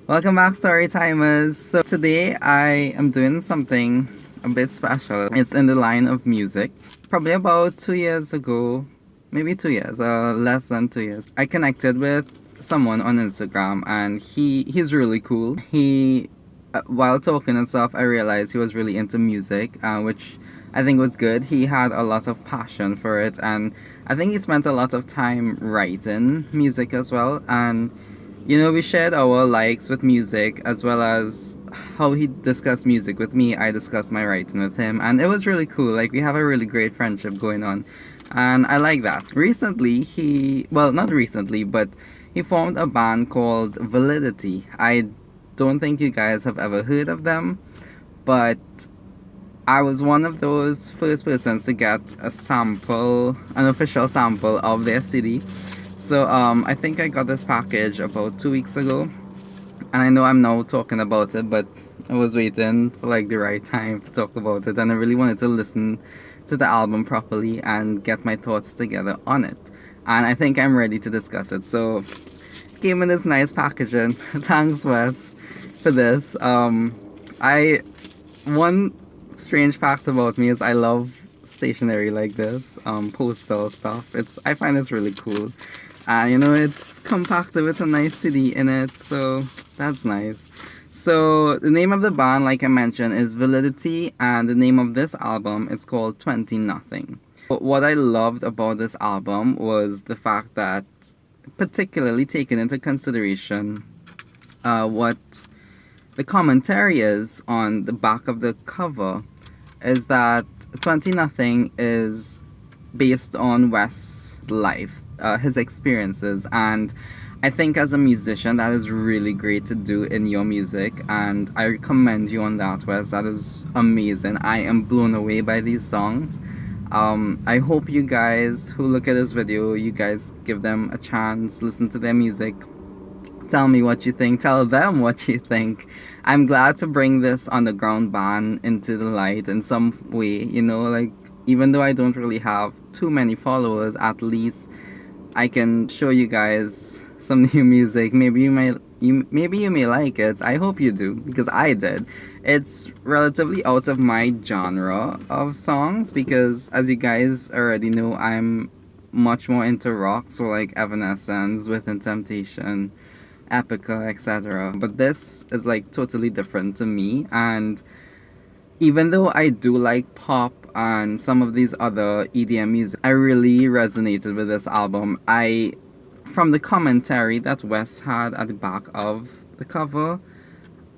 Welcome back, story timers. So today I am doing something a bit special. It's in the line of music. Probably about 2 years ago, maybe 2 years, less than 2 years, I connected with someone on Instagram, and he's really cool. He while talking and stuff, I realized he was really into music, which I think was good. He had a lot of passion for it, and I think he spent a lot of time writing music as well. And we shared our likes with music, as well as how he discussed music with me. I discussed my writing with him, and it was really cool. Like, we have a really great friendship going on, and I like that. Recently, well, not recently, but he formed a band called Validity. I don't think you guys have ever heard of them, but I was one of those first persons to get an official sample of their CD. So I think I got this package about 2 weeks ago, and I know I'm now talking about it, but I was waiting for like the right time to talk about it, and I really wanted to listen to the album properly and get my thoughts together on it. And I think I'm ready to discuss it. So it came in this nice packaging. Thanks, Wes, for this. I One strange fact about me is I love stationery like this, postal stuff. I find it's really cool, and it's compacted with a nice CD in it, so that's nice. So the name of the band, like I mentioned, is Validity, and the name of this album is called 20 Nothing. But what I loved about this album was the fact that, particularly taking into consideration what the commentary is on the back of the cover, is that 20 Nothing is based on Wes's life, his experiences, and I think as a musician that is really great to do in your music, and I commend you on that, Wes. That is amazing. I am blown away by these songs. I hope you guys who look at this video, you guys give them a chance, listen to their music. Tell me what you think. Tell them what you think. I'm glad to bring this underground band into the light in some way. Like, even though I don't really have too many followers, at least I can show you guys some new music. Maybe you may like it. I hope you do, because I did. It's relatively out of my genre of songs, because as you guys already know, I'm much more into rock, so like Evanescence, Within Temptation, Epica, etc. But this is like totally different to me, and even though I do like pop and some of these other EDM music, I really resonated with this album. From the commentary that Wes had at the back of the cover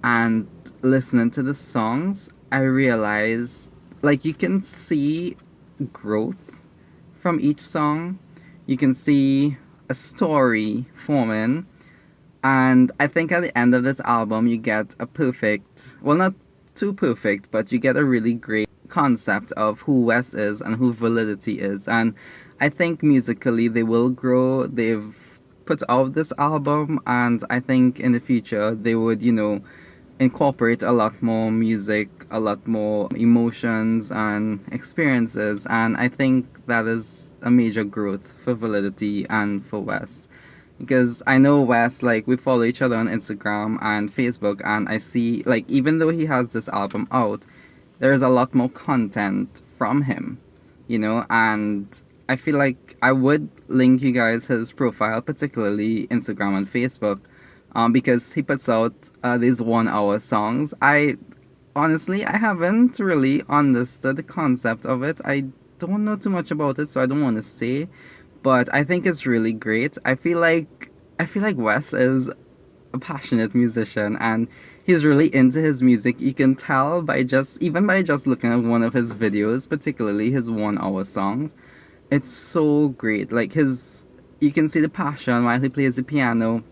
and listening to the songs, I realized, like, you can see growth from each song. You can see a story forming, and I think at the end of this album, you get a perfect, well, not too perfect, but you get a really great concept of who Wes is and who Validity is. And I think musically they will grow. They've put out this album, and I think in the future they would, incorporate a lot more music, a lot more emotions and experiences. And I think that is a major growth for Validity and for Wes, because I know Wes, like, we follow each other on Instagram and Facebook, and I see, like, even though he has this album out, there's a lot more content from him, and I feel like I would link you guys his profile, particularly Instagram and Facebook, because he puts out these 1 hour songs. Honestly, I haven't really understood the concept of it. I don't know too much about it, so I don't want to say, but I think it's really great. I feel like Wes is a passionate musician, and he's really into his music. You can tell by just looking at one of his videos, particularly his 1 hour songs. It's so great. Like, you can see the passion while he plays the piano.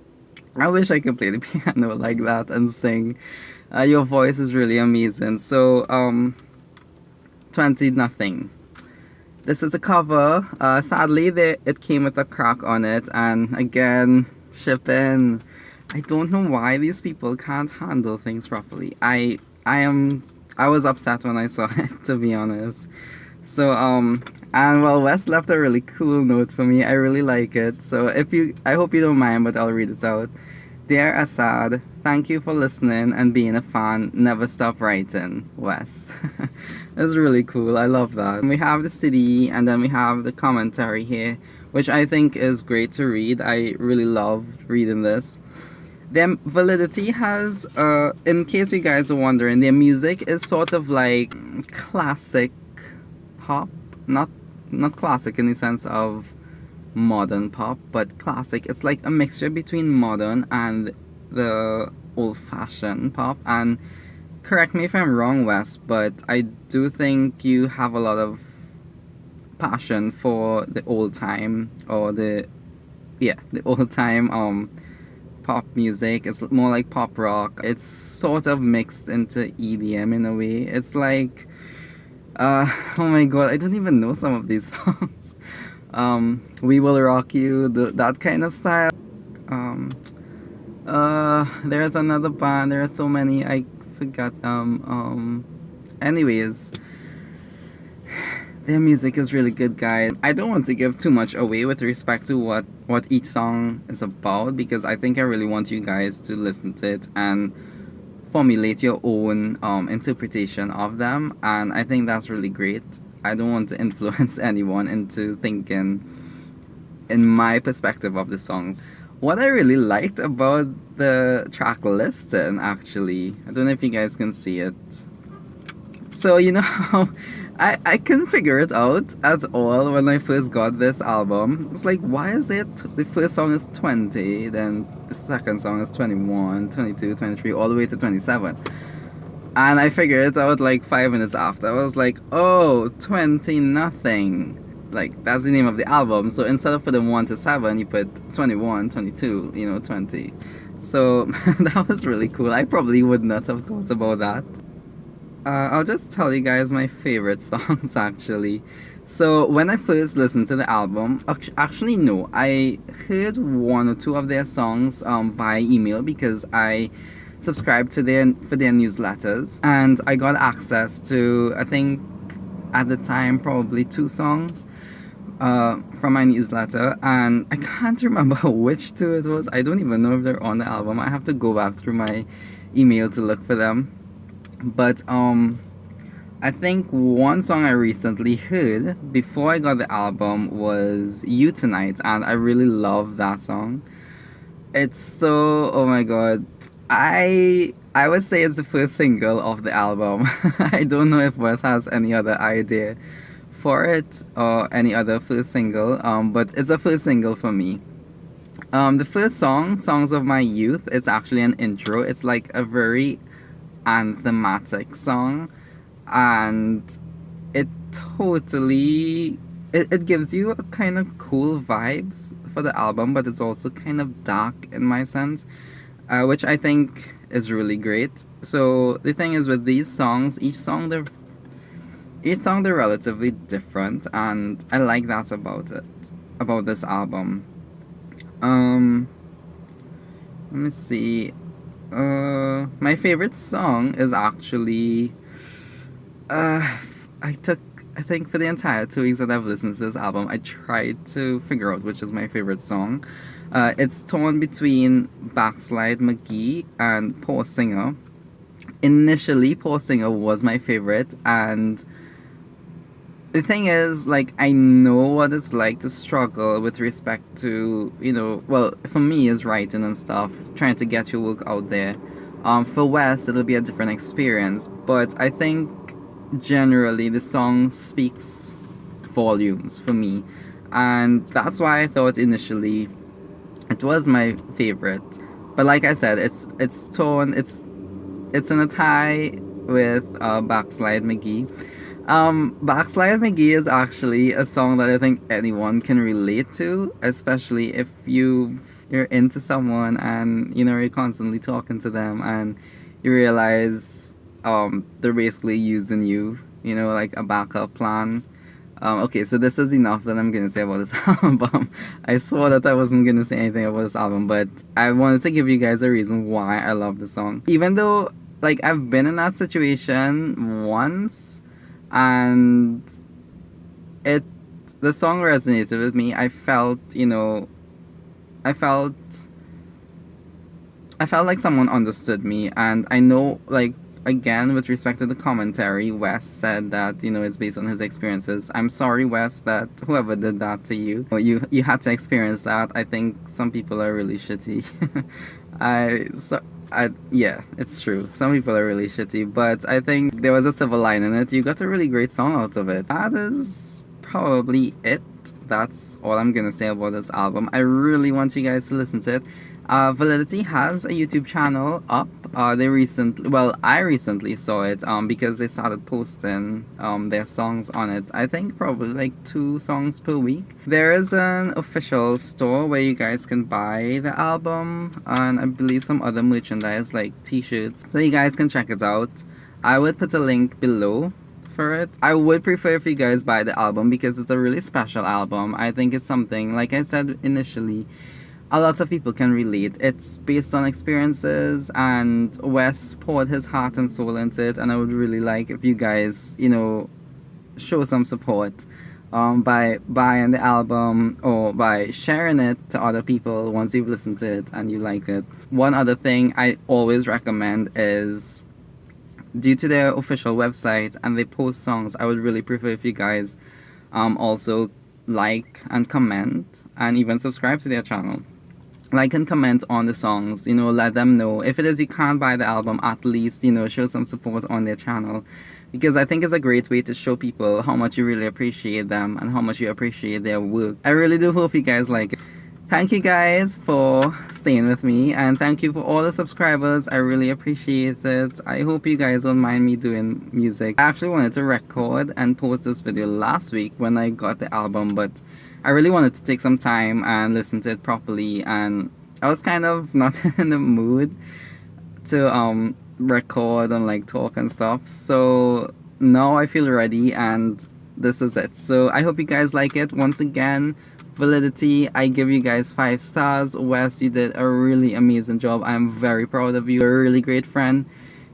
I wish I could play the piano like that and sing. Your voice is really amazing. So 20 Nothing. This is a cover. Sadly, it came with a crack on it, and again, shipping. I don't know why these people can't handle things properly. I was upset when I saw it, to be honest. So and well, Wes left a really cool note for me. I really like it. So I hope you don't mind, but I'll read it out. Dear Assad, Thank you for listening and being a fan. Never stop writing, Wes. It's really cool. I love that. We have the CD and then we have the commentary here, which I think is great to read. I really loved reading this. Their Validity has, in case you guys are wondering, their music is sort of like classic pop. Not classic in the sense of modern pop, but classic. It's like a mixture between modern and the old-fashioned pop. And correct me if I'm wrong, Wes, but I do think you have a lot of passion for the old time, or the old time pop music. It's more like pop rock. It's sort of mixed into EDM in a way. It's like oh my god, I don't even know some of these songs. We Will Rock You, that kind of style. There's another band. There are so many. I forgot them. Anyways, their music is really good, guys. I don't want to give too much away with respect to what each song is about, because I think I really want you guys to listen to it and formulate your own interpretation of them, and I think that's really great. I don't want to influence anyone into thinking in my perspective of the songs. What I really liked about the track listing, actually, I don't know if you guys can see it. So you know how I couldn't figure it out at all when I first got this album. It's like, why is there the first song is 20, then the second song is 21, 22, 23, all the way to 27. And I figured it out like 5 minutes after. I was like, oh, 20 nothing. Like, that's the name of the album. So instead of putting 1 to 7, you put 21, 22, 20. So that was really cool. I probably would not have thought about that. I'll just tell you guys my favorite songs, actually. So when I first listened to the album, actually no, I heard 1 or 2 of their songs via email, because I subscribed to their newsletters, and I got access to, I think at the time, probably 2 songs from my newsletter, and I can't remember which 2 it was. I don't even know if they're on the album. I have to go back through my email to look for them. But I think one song I recently heard before I got the album was You Tonight, and I really love that song. It's so, oh my god, I would say it's the first single of the album. I don't know if Wes has any other idea for it or any other first single, but it's a first single for me. The first song, Songs of My Youth, it's actually an intro. It's like a very anthematic song, and it totally it gives you a kind of cool vibes for the album, but it's also kind of dark in my sense, which I think is really great. So the thing is with these songs, each song they're relatively different, and I like that about this album. Let me see. My favorite song is actually, I think for the entire 2 weeks that I've listened to this album, I tried to figure out which is my favorite song. It's torn between Backslide McGee and Poor Singer. Initially, Poor Singer was my favorite, and the thing is, like, I know what it's like to struggle with respect to, well, for me, is writing and stuff, trying to get your work out there. For Wes, it'll be a different experience, but I think generally the song speaks volumes for me, and that's why I thought initially it was my favorite. But like I said, it's in a tie with Backslide McGee. Backslide McGee is actually a song that I think anyone can relate to, especially if you're into someone and you're constantly talking to them and you realize they're basically using you, like a backup plan. Okay, so this is enough that I'm gonna say about this album. I swore that I wasn't gonna say anything about this album, but I wanted to give you guys a reason why I love the song. Even though, like, I've been in that situation once, and the song resonated with me. I felt I felt like someone understood me, and I know, like, again, with respect to the commentary, Wes said that, it's based on his experiences. I'm sorry, Wes, that whoever did that to you, you had to experience that. I think some people are really shitty. Yeah, it's true. Some people are really shitty, but I think there was a silver line in it. You got a really great song out of it. That is probably it. That's all I'm gonna say about this album. I really want you guys to listen to it. Validity has a YouTube channel up. I recently saw it because they started posting their songs on it. I think probably like 2 songs per week. There is an official store where you guys can buy the album, and I believe some other merchandise like t-shirts, so you guys can check it out. I would put a link below for it. I would prefer if you guys buy the album because it's a really special album. I think it's something, like I said initially, a lot of people can relate. It's based on experiences, and Wes poured his heart and soul into it, and I would really like if you guys, show some support by buying the album or by sharing it to other people once you've listened to it and you like it. One other thing I always recommend is, due to their official website and they post songs, I would really prefer if you guys also like and comment and even subscribe to their channel. Like and comment on the songs, let them know. If it is you can't buy the album, at least, show some support on their channel, because I think it's a great way to show people how much you really appreciate them and how much you appreciate their work. I really do hope you guys like it. Thank you guys for staying with me, and thank you for all the subscribers. I really appreciate it. I hope you guys won't mind me doing music. I actually wanted to record and post this video last week when I got the album, but I really wanted to take some time and listen to it properly, and I was kind of not in the mood to record and like talk and stuff. So now I feel ready, and this is it. So I hope you guys like it. Once again, Validity, I give you guys 5 stars. Wes, you did a really amazing job. I'm very proud of you. You're a really great friend.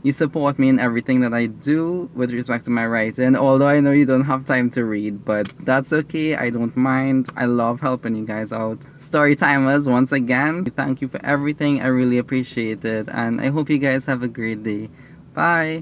You support me in everything that I do with respect to my writing, although I know you don't have time to read, but that's okay. I don't mind. I love helping you guys out. Storytimers, once again, thank you for everything. I really appreciate it, and I hope you guys have a great day. Bye.